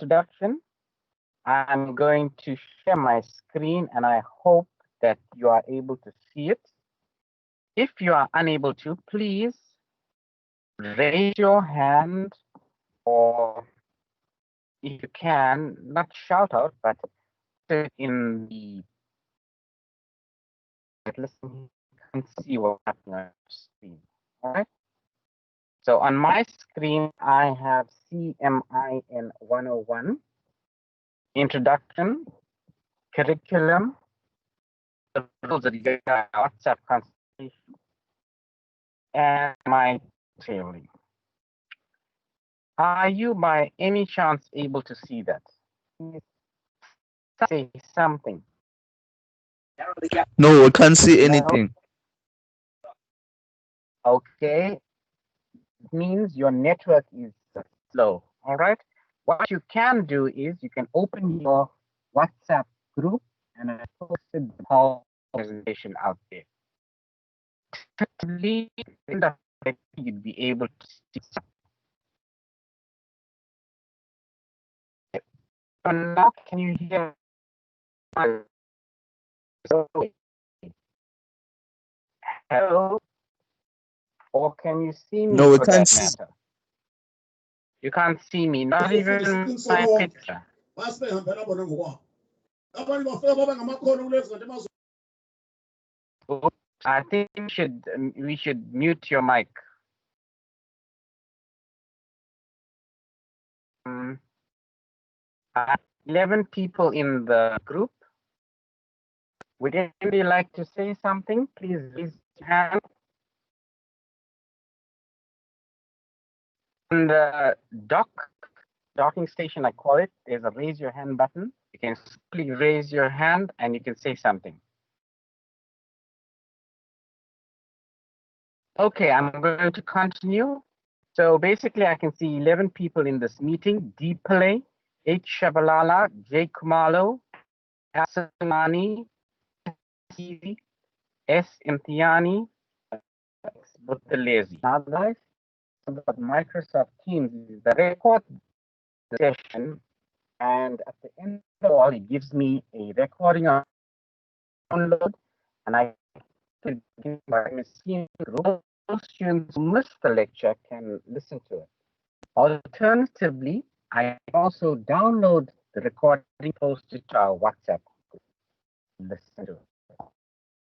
introduction. I'm going to share my screen and I hope that you are able to see it. If you are unable to, please raise your hand, or if you can, not shout out, but put it in the listen, you can see what's happening on your screen. All right. So on my screen, I have CMIN101, Introduction, Curriculum, the rules regarding WhatsApp consultation, and my training. Are you by any chance able to see that? Say something. No, I can't see anything. Okay, it means your network is slow. All right. What you can do is you can open your WhatsApp group, and I posted the whole presentation out there. You'd be able to see. So now, can you hear? Hello, or can you see me No, I for can't that see. matter? You can't see me, not even my picture. Oops, I think we should mute your mic. 11 people in the group. Would anybody like to say something? Please raise your hand. On the docking station, I call it, there's a raise your hand button. You can simply raise your hand and you can say something. Okay, I'm going to continue. So basically, I can see 11 people in this meeting: D. Pillay, H. Shabalala, J. Kumalo, Asamani, S. Imtiani, X. Buttalezi. Now, guys, about Microsoft Teams is the record session, and at the end of all, it gives me a recording of download, and I can begin by seeing all students who missed the lecture can listen to it. Alternatively, I also download the recording, post it to our WhatsApp group. Listen to it.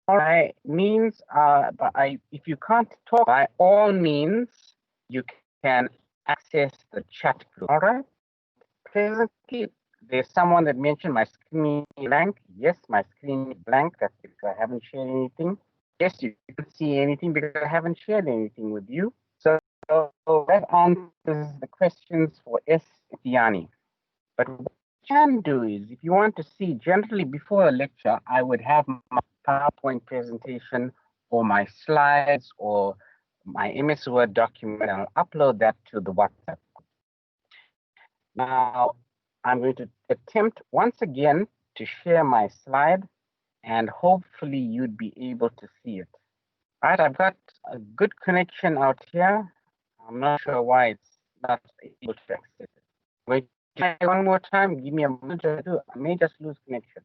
By means, if you can't talk, by all means, you can access the chat group. All right. Presently, there's someone that mentioned my screen is blank. Yes, my screen is blank. That's because I haven't shared anything. Yes, you can see anything because I haven't shared anything with you. So that answers the questions for S. Tiani. But what you can do is, if you want to see, generally before a lecture, I would have my PowerPoint presentation or my slides or my MS Word document. I'll upload that to the WhatsApp. Now, I'm going to attempt once again to share my slide, and hopefully you'd be able to see it. All right, I've got a good connection out here. I'm not sure why it's not able to access it. Wait, try one more time. Give me a moment or two. I may just lose connection.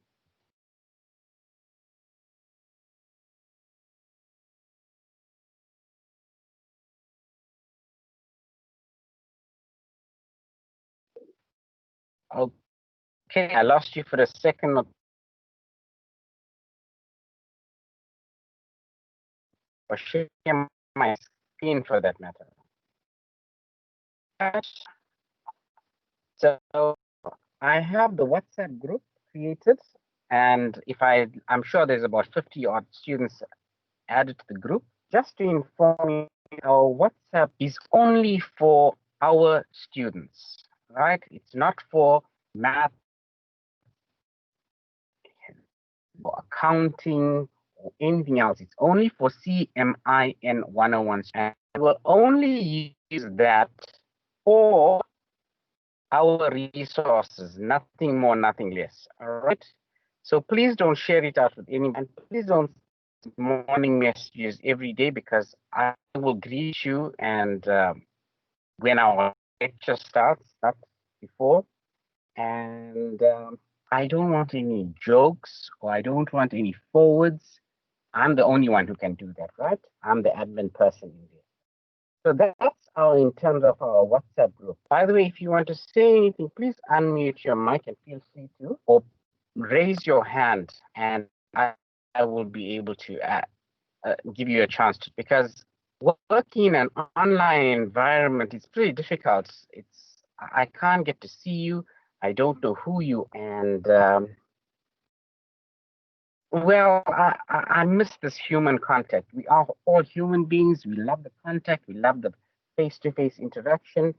Okay, I lost you for a second. Or share my screen for that matter. So I have the WhatsApp group created, and I'm sure there's about 50 odd students added to the group. Just to inform you, our WhatsApp is only for our students, right? It's not for math or accounting or anything else. It's only for CMIN101. And we will only use that for our resources, nothing more, nothing less. All right. So please don't share it out with anyone. And please don't send morning messages every day, because I will greet you and when our lecture starts, not before. and I don't want any jokes or I don't want any forwards. I'm the only one who can do that, right? I'm the admin person in there. So that's our in terms of our WhatsApp group. By the way, if you want to say anything, please unmute your mic and feel free to, or raise your hand, and I will be able to give you a chance to, because working in an online environment is pretty difficult. I can't get to see you. I don't know who you, and well, I miss this human contact. We are all human beings. We love the contact. We love the face-to-face interaction.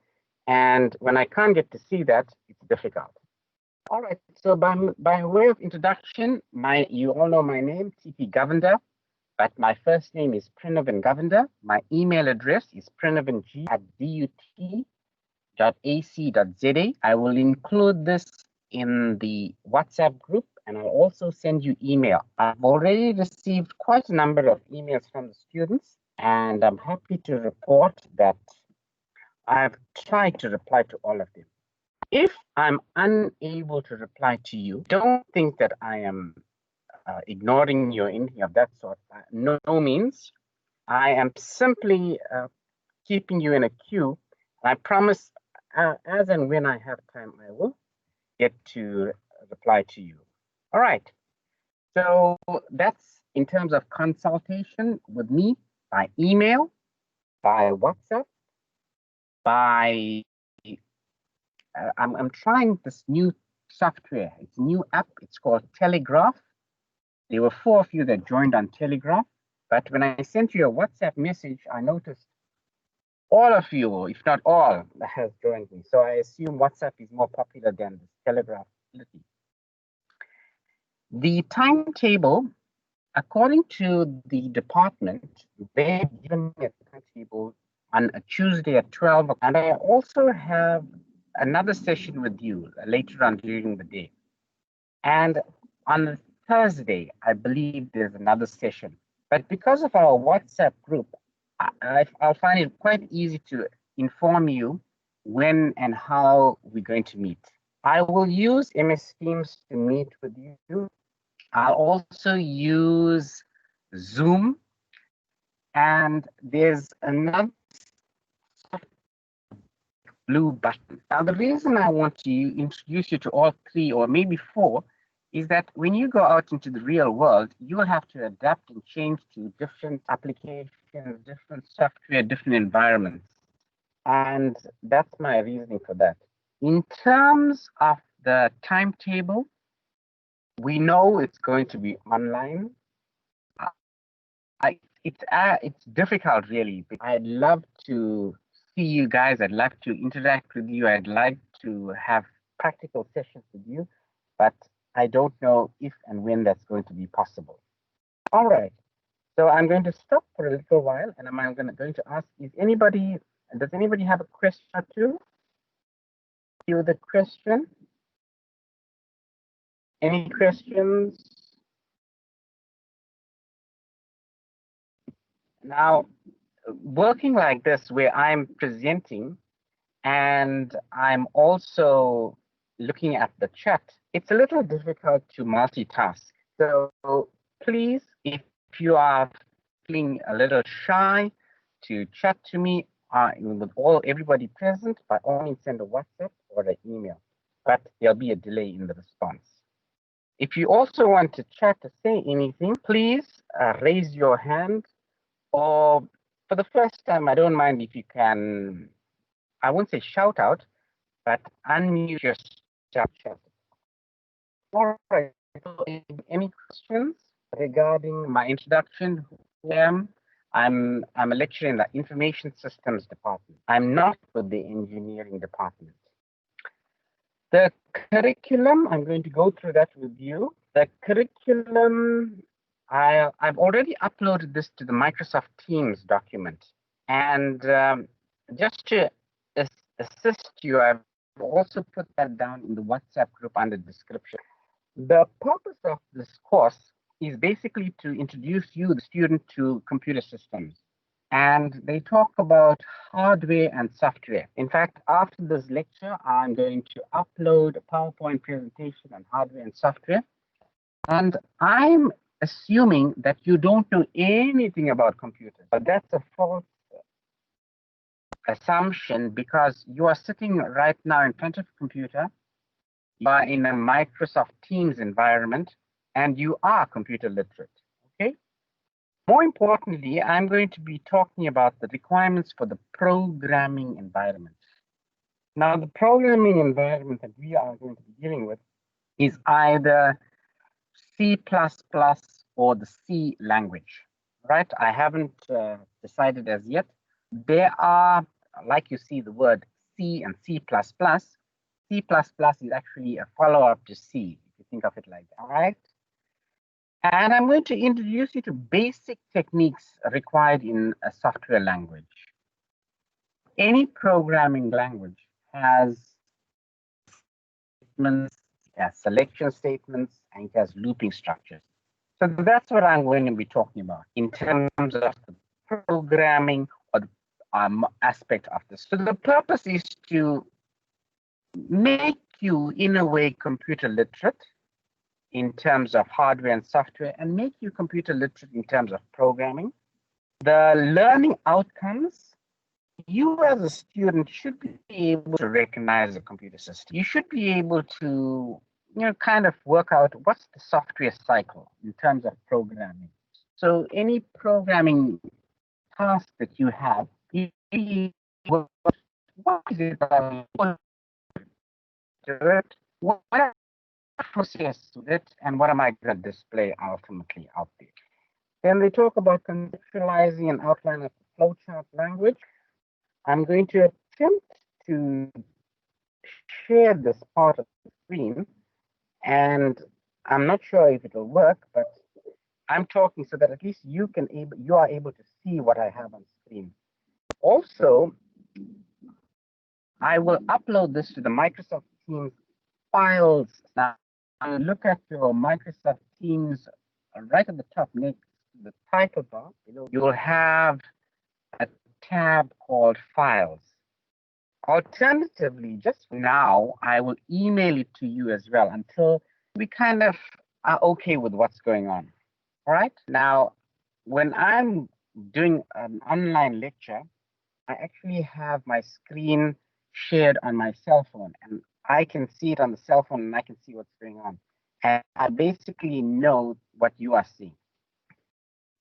And when I can't get to see that, it's difficult. All right. So by way of introduction, you all know my name, TP Govender, but my first name is Pranavan Govender. My email address is pranavan@dut.ac.za. I will include this in the WhatsApp group, and I'll also send you email. I've already received quite a number of emails from the students, and I'm happy to report that I've tried to reply to all of them. If I'm unable to reply to you, don't think that I am ignoring you or anything of that sort. No means. I am simply keeping you in a queue. I promise, as and when I have time, I will get to reply to you. All right. So that's in terms of consultation with me by email, by WhatsApp, by I'm trying this new software. It's a new app. It's called Telegraph. There were 4 of you that joined on Telegraph, but when I sent you a WhatsApp message, I noticed all of you, if not all, has joined me. So I assume WhatsApp is more popular than this Telegraph facility. The timetable, according to the department, they've given me a timetable on a Tuesday at 12 o'clock. And I also have another session with you later on during the day. And on Thursday, I believe there's another session. But because of our WhatsApp group, I'll find it quite easy to inform you when and how we're going to meet. I will use MS Teams to meet with you. I'll also use Zoom. And there's another blue button. Now, the reason I want to introduce you to all 3 or maybe 4 is that when you go out into the real world, you will have to adapt and change to different applications, different software, different environments. And that's my reasoning for that. In terms of the timetable, we know it's going to be online. It's difficult, really. I'd love to see you guys. I'd love to interact with you. I'd like to have practical sessions with you, but I don't know if and when that's going to be possible. All right. So I'm going to stop for a little while, and I'm going to ask: does anybody have a question or two? You the question? Any questions? Now, working like this, where I'm presenting and I'm also looking at the chat, it's a little difficult to multitask. So please, if you are feeling a little shy to chat to me with everybody present, by all means send a WhatsApp or an email, but there'll be a delay in the response. If you also want to chat or say anything, please raise your hand, or for the first time, I don't mind if you can, I won't say shout out, but unmute yourself. All right. So any questions regarding my introduction? Who I am? I'm a lecturer in the Information Systems Department. I'm not with the Engineering Department. The curriculum, I'm going to go through that with you. The curriculum, I've already uploaded this to the Microsoft Teams document. And just to assist you, I've also put that down in the WhatsApp group under description. The purpose of this course is basically to introduce you, the student, to computer systems. and they talk about hardware and software. In fact, after this lecture, I'm going to upload a PowerPoint presentation on hardware and software. And I'm assuming that you don't know anything about computers, but that's a false assumption because you are sitting right now in front of a computer, you are in a Microsoft Teams environment, and you are computer literate, okay? More importantly, I'm going to be talking about the requirements for the programming environment. Now, the programming environment that we are going to be dealing with is either C++ or the C language, right? I haven't decided as yet. There are, like you see the word C and C++. C++ is actually a follow-up to C, if you think of it like that, all right? And I'm going to introduce you to basic techniques required in a software language. Any programming language has statements, it has selection statements, and it has looping structures. So that's what I'm going to be talking about in terms of the programming or the aspect of this. So the purpose is to make you, in a way, computer literate in terms of hardware and software, and make you computer literate in terms of programming. The learning outcomes, you as a student should be able to recognize a computer system. You should be able to, kind of work out what's the software cycle in terms of programming. So any programming task that you have, what is it what process with it, and what am I going to display ultimately out there? Then they talk about conceptualizing and outline of the flowchart language. I'm going to attempt to share this part of the screen, and I'm not sure if it will work, but I'm talking so that at least you are able to see what I have on screen. Also, I will upload this to the Microsoft Teams files. Now, look at your Microsoft Teams right at the top next to the title bar. You will have a tab called Files. Alternatively, just now, I will email it to you as well until we kind of are okay with what's going on. All right. Now, when I'm doing an online lecture, I actually have my screen shared on my cell phone, and I can see it on the cell phone and I can see what's going on. And I basically know what you are seeing.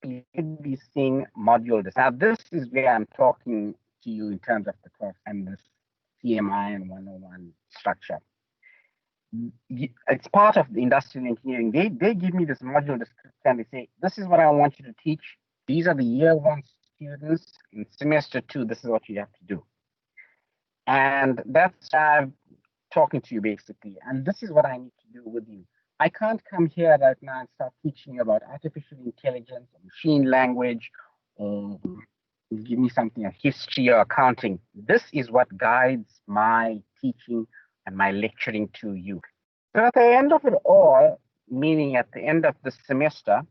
You should be seeing module this. Now, this is where I'm talking to you in terms of the course and this CMIN101 structure. It's part of the industrial engineering. They give me this module description and they say, this is what I want you to teach. These are the year one students. In semester 2, this is what you have to do. And that's I'm talking to you basically. And this is what I need to do with you. I can't come here right now and start teaching about artificial intelligence or machine language or give me something like history or accounting. This is what guides my teaching and my lecturing to you. So at the end of it all, meaning at the end of the semester,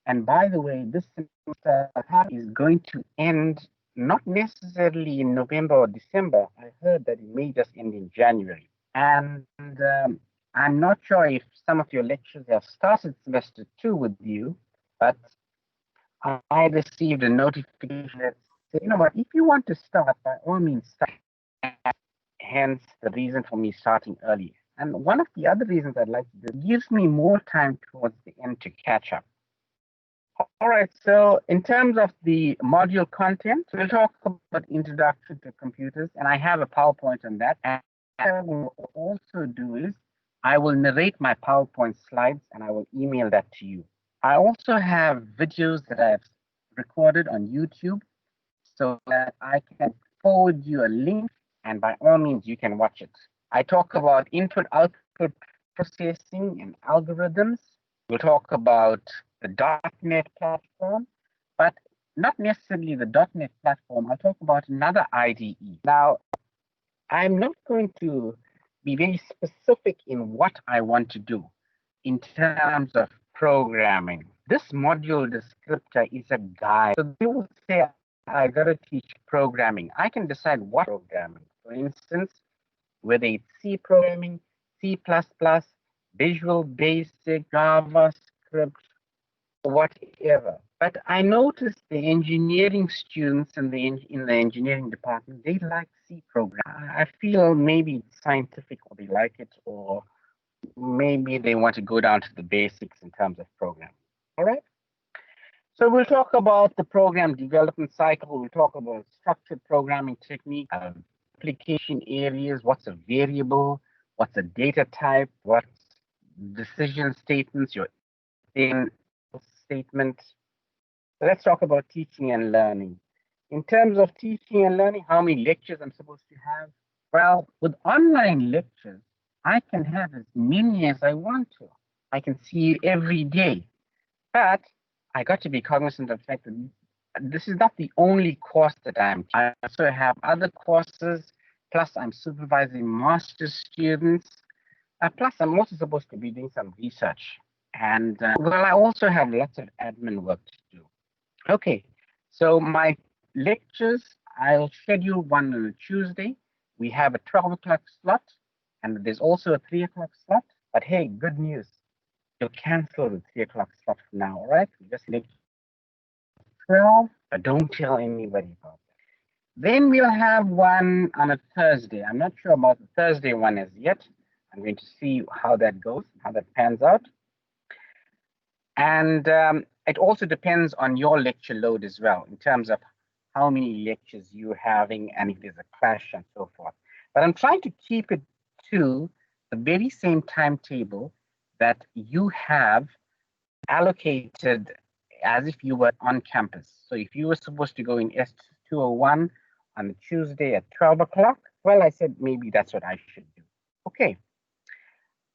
and by the way, this semester is going to end not necessarily in November or December. I heard that it may just end in January. And I'm not sure if some of your lectures have started semester 2 with you, but I received a notification that said, you know what, if you want to start, by all means start. Hence the reason for me starting early. And one of the other reasons I'd like to do, it gives me more time towards the end to catch up. All right, so in terms of the module content, we'll talk about introduction to computers, and I have a PowerPoint on that. And what I will also do is I will narrate my PowerPoint slides and I will email that to you. I also have videos that I've recorded on YouTube so that I can forward you a link, and by all means, you can watch it. I talk about input-output processing and algorithms. We'll talk about the .NET platform, but not necessarily the .NET platform. I'll talk about another IDE. Now, I'm not going to be very specific in what I want to do in terms of programming. This module descriptor is a guide. So they will say, I got to teach programming. I can decide what programming. For instance, whether it's C programming, C++, Visual Basic, JavaScript, whatever. But I noticed the engineering students in the engineering department, they like C program. I feel maybe it's scientific or they like it, or maybe they want to go down to the basics in terms of programming. All right. So we'll talk about the program development cycle. We'll talk about structured programming technique, application areas, what's a variable, what's a data type, what's decision statements, your in statement. So let's talk about teaching and learning. In terms of teaching and learning, how many lectures I'm supposed to have? Well, with online lectures, I can have as many as I want to. I can see you every day. But I got to be cognizant of the fact that this is not the only course that I also have other courses, plus I'm supervising master's students, plus I'm also supposed to be doing some research. And well, I also have lots of admin work to do. Okay, so my lectures, I'll schedule one on a Tuesday. We have a 12 o'clock slot, and there's also a 3 o'clock slot. But hey, good news. You'll cancel the 3 o'clock slot for now, all right? We just lecture 12, but don't tell anybody about that. Then we'll have one on a Thursday. I'm not sure about the Thursday one as yet. I'm going to see how that goes, how that pans out. And it also depends on your lecture load as well, in terms of how many lectures you're having and if there's a clash and so forth. But I'm trying to keep it to the very same timetable that you have allocated as if you were on campus. So if you were supposed to go in S201 on a Tuesday at 12 o'clock, well, I said maybe that's what I should do. Okay.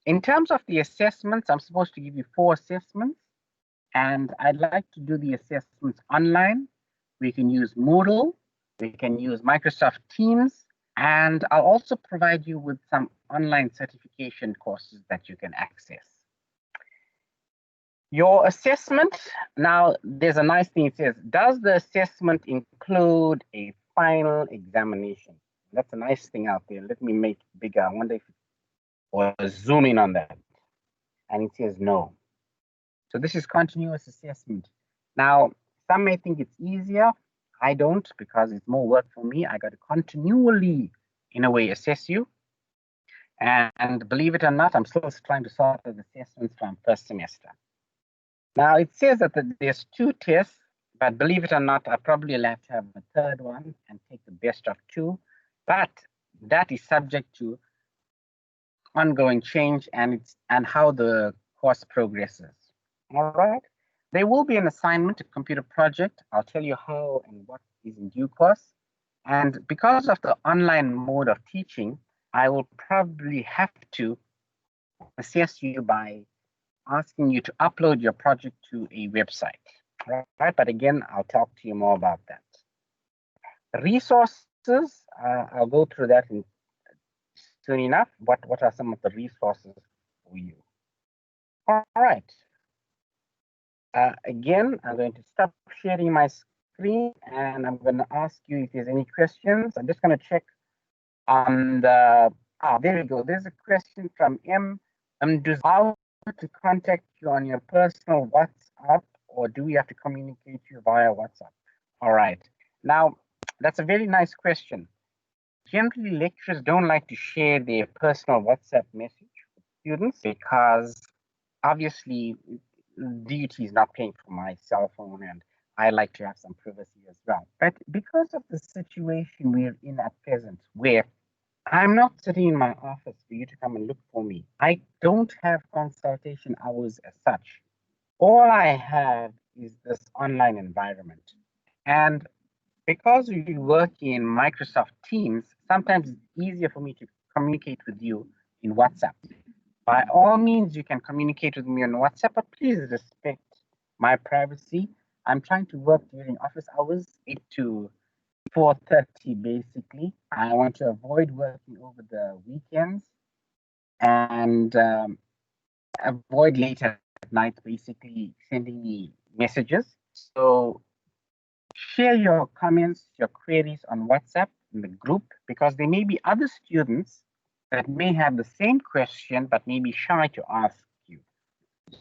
In terms of the assessments, I'm supposed to give you 4 assessments, and I'd like to do the assessments online. We can use Moodle, we can use Microsoft Teams, and I'll also provide you with some online certification courses that you can access. Your assessment, now there's a nice thing, it says, does the assessment include a final examination? That's a nice thing out there. Let me make it bigger. I wonder if or zoom in on that. And it says no. So this is continuous assessment. Now, some may think it's easier. I don't, because it's more work for me. I got to continually, in a way, assess you. And believe it or not, I'm still trying to sort the assessments from first semester. Now, it says that there's 2 tests, but believe it or not, I probably will have to have a third one and take the best of 2. But that is subject to ongoing change and how the course progresses. All right. There will be an assignment, a computer project. I'll tell you how and what is in due course. And because of the online mode of teaching, I will probably have to assess you by asking you to upload your project to a website. All right. But again, I'll talk to you more about that. Resources, I'll go through that soon enough. What are some of the resources for you? All right. Again, I'm going to stop sharing my screen and I'm going to ask you if there's any questions. I'm just going to check on the, there we go. There's a question from M. Does how to contact you on your personal WhatsApp, or do we have to communicate you via WhatsApp? All right. Now, that's a very nice question. Generally, lecturers don't like to share their personal WhatsApp message with students because obviously DUT is not paying for my cell phone and I like to have some privacy as well. But because of the situation we're in at present, where I'm not sitting in my office for you to come and look for me, I don't have consultation hours as such. All I have is this online environment. And because we work in Microsoft Teams, sometimes it's easier for me to communicate with you in WhatsApp. By all means, you can communicate with me on WhatsApp, but please respect my privacy. I'm trying to work during office hours, 8 to 4:30, basically. I want to avoid working over the weekends and avoid late at night, basically sending me messages. So Share your comments, your queries on WhatsApp in the group, because there may be other students that may have the same question but may be shy to ask you.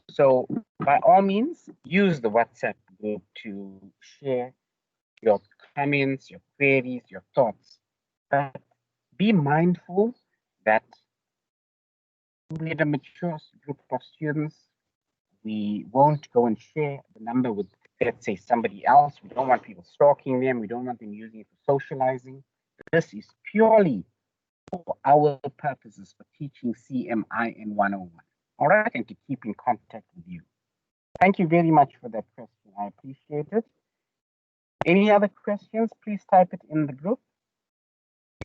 So by all means, use the WhatsApp group to share your comments, your queries, your thoughts. But be mindful that we're a mature group of students. We won't go and share the number with, let's say, somebody else. We don't want people stalking them. We don't want them using it for socializing. This is purely for our purposes for teaching CMIN101. All right, and to keep in contact with you. Thank you very much for that question. I appreciate it. Any other questions? Please type it in the group.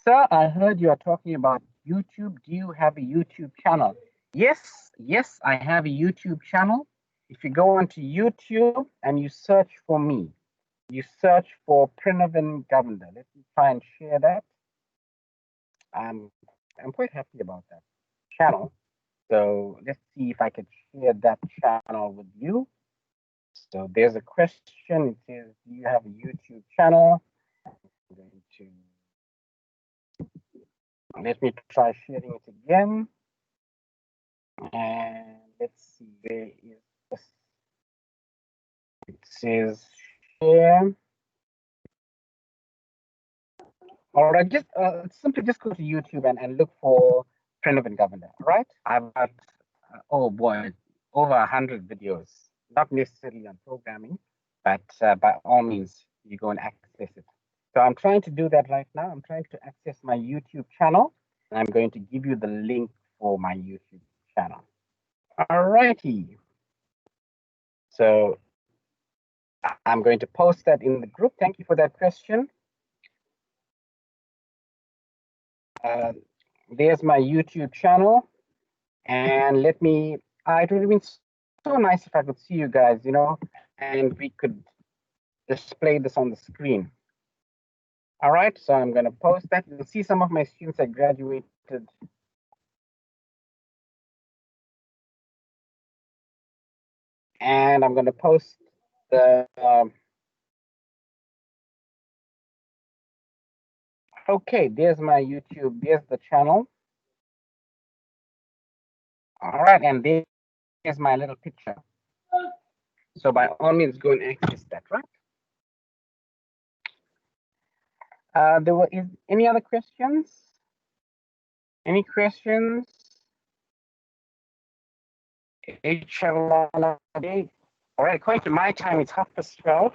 Sir, I heard you are talking about YouTube. Do you have a YouTube channel? Yes, I have a YouTube channel. If you go onto YouTube and you search for me, you search for Prinavan Governor. Let me try and share that. I'm quite happy about that channel. So let's see if I can share that channel with you. So there's a question. It says, do you have a YouTube channel? I'm going to, let me try sharing it again. And let's see, where is this? It says share. All right, just simply just go to YouTube and look for Prinavan Governor. All right, I've got oh boy, over 100 videos. Not necessarily on programming, but by all means, you go and access it. So I'm trying to do that right now. I'm trying to access my YouTube channel, and I'm going to give you the link for my YouTube channel. All righty. So I'm going to post that in the group. Thank you for that question. There's my YouTube channel. And let me, it would have been so nice if I could see you guys, you know, and we could display this on the screen. All right, so I'm going to post that. You'll see some of my students that graduated. And I'm going to post the, okay, there's my YouTube, there's the channel. All right, and there's my little picture. So by all means, go and access that, right? Is any other questions? Any questions? All right, according to my time, it's 12:30.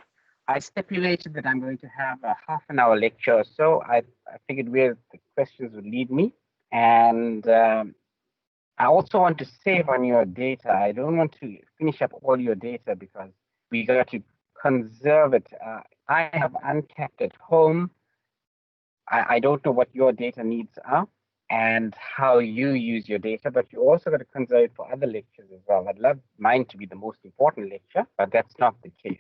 I stipulated that I'm going to have a half an hour lecture, so I figured where the questions would lead me. And I also want to save on your data. I don't want to finish up all your data because we got to conserve it. I have uncapped at home. I don't know what your data needs are and how you use your data, but you also got to consider it for other lectures as well. I'd love mine to be the most important lecture, but that's not the case.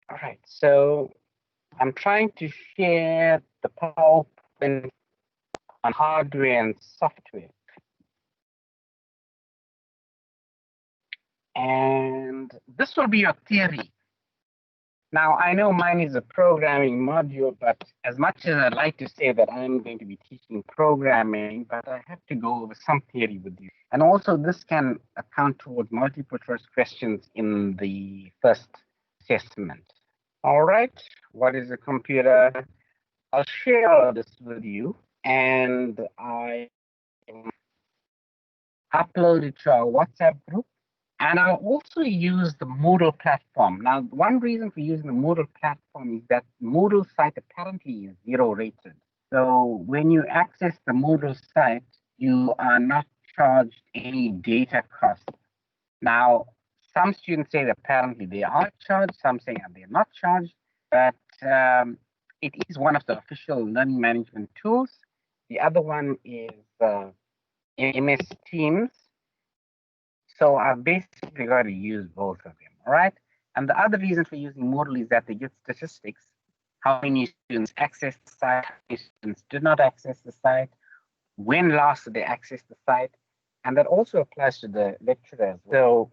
All right, so I'm trying to share the PowerPoint on hardware and software. And this will be your theory. Now, I know mine is a programming module, but as much as I'd like to say that I'm going to be teaching programming, but I have to go over some theory with you. And also, this can account towards multiple choice questions in the first assessment. All right, what is a computer? I'll share all of this with you, and I upload it to our WhatsApp group. And I'll also use the Moodle platform. Now, one reason for using the Moodle platform is that Moodle site apparently is 0 rated. So when you access the Moodle site, you are not charged any data cost. Now, some students say that apparently they are charged, some say that they're not charged, but it is one of the official learning management tools. The other one is MS Teams. So I've basically got to use both of them, all right? And the other reason for using Moodle is that they get statistics. How many students access the site, how many students did not access the site, when last did they access the site, and that also applies to the lecturer as well. So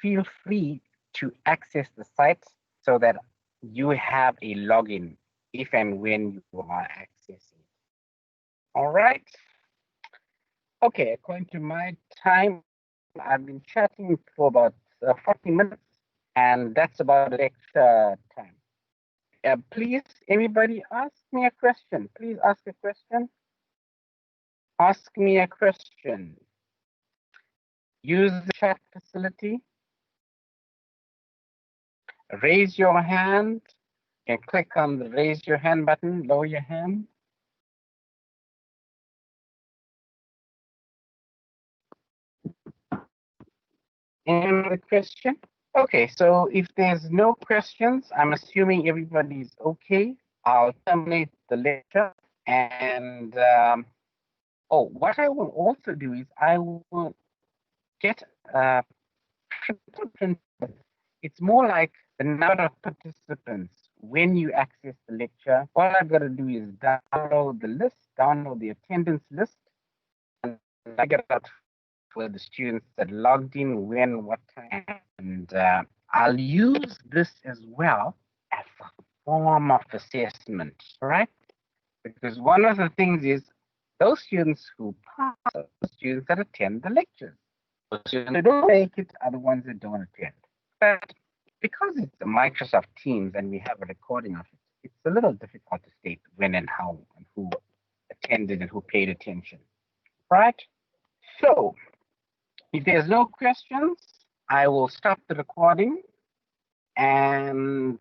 feel free to access the site so that you have a login if and when you are accessing. All right. Okay, according to my time, I've been chatting for about 40 minutes, and that's about lecture time. Please, anybody ask me a question. Please ask a question. Ask me a question. Use the chat facility. Raise your hand. You can click on the raise your hand button, lower your hand. Any other question? Okay, so if there's no questions, I'm assuming everybody's okay. I'll terminate the lecture. And oh, what I will also do is I will get it's more like the number of participants when you access the lecture. All I've got to do is download the list, download the attendance list, and I get out for the students that logged in, when, what time, and I'll use this as well as a form of assessment, right? Because one of the things is those students who pass are the students that attend the lectures. Those students who don't make it are the ones that don't attend. But because it's a Microsoft Teams and we have a recording of it, it's a little difficult to state when and how and who attended and who paid attention, right? So if there's no questions, I will stop the recording. And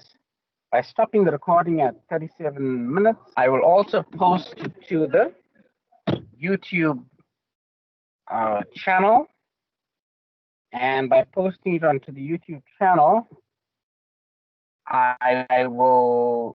by stopping the recording at 37 minutes, I will also post it to the YouTube channel. And by posting it onto the YouTube channel, I will